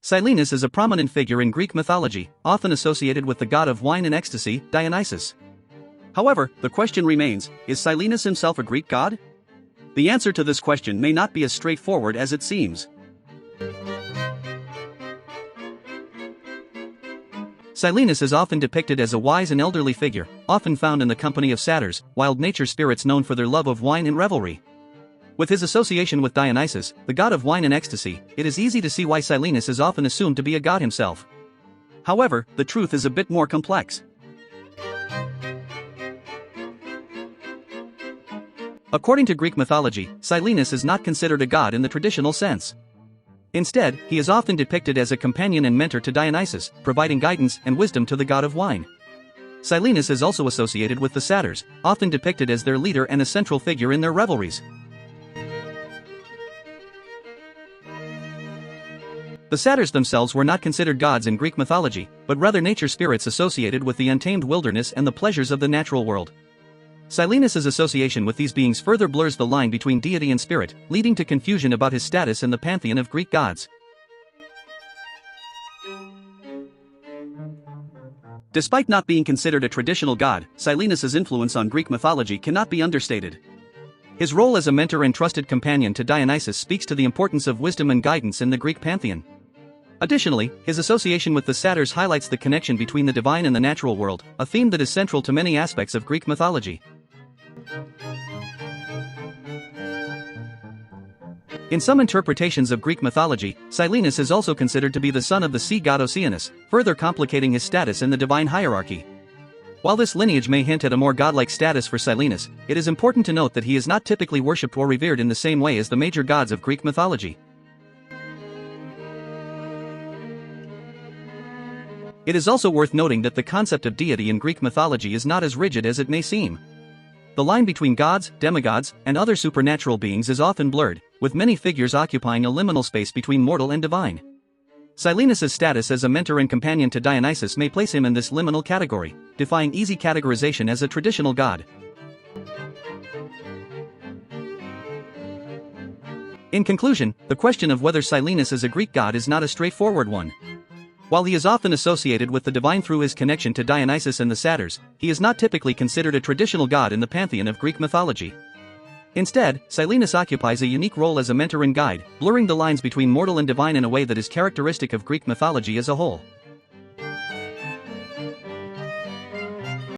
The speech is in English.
Silenus is a prominent figure in Greek mythology, often associated with the god of wine and ecstasy, Dionysus. However, the question remains, is Silenus himself a Greek god? The answer to this question may not be as straightforward as it seems. Silenus is often depicted as a wise and elderly figure, often found in the company of satyrs, wild nature spirits known for their love of wine and revelry. With his association with Dionysus, the god of wine and ecstasy, it is easy to see why Silenus is often assumed to be a god himself. However, the truth is a bit more complex. According to Greek mythology, Silenus is not considered a god in the traditional sense. Instead, he is often depicted as a companion and mentor to Dionysus, providing guidance and wisdom to the god of wine. Silenus is also associated with the satyrs, often depicted as their leader and a central figure in their revelries. The satyrs themselves were not considered gods in Greek mythology, but rather nature spirits associated with the untamed wilderness and the pleasures of the natural world. Silenus' association with these beings further blurs the line between deity and spirit, leading to confusion about his status in the pantheon of Greek gods. Despite not being considered a traditional god, Silenus' influence on Greek mythology cannot be understated. His role as a mentor and trusted companion to Dionysus speaks to the importance of wisdom and guidance in the Greek pantheon. Additionally, his association with the satyrs highlights the connection between the divine and the natural world, a theme that is central to many aspects of Greek mythology. In some interpretations of Greek mythology, Silenus is also considered to be the son of the sea god Oceanus, further complicating his status in the divine hierarchy. While this lineage may hint at a more godlike status for Silenus, it is important to note that he is not typically worshipped or revered in the same way as the major gods of Greek mythology. It is also worth noting that the concept of deity in Greek mythology is not as rigid as it may seem. The line between gods, demigods, and other supernatural beings is often blurred, with many figures occupying a liminal space between mortal and divine. Silenus' status as a mentor and companion to Dionysus may place him in this liminal category, defying easy categorization as a traditional god. In conclusion, the question of whether Silenus is a Greek god is not a straightforward one. While he is often associated with the divine through his connection to Dionysus and the satyrs, he is not typically considered a traditional god in the pantheon of Greek mythology. Instead, Silenus occupies a unique role as a mentor and guide, blurring the lines between mortal and divine in a way that is characteristic of Greek mythology as a whole.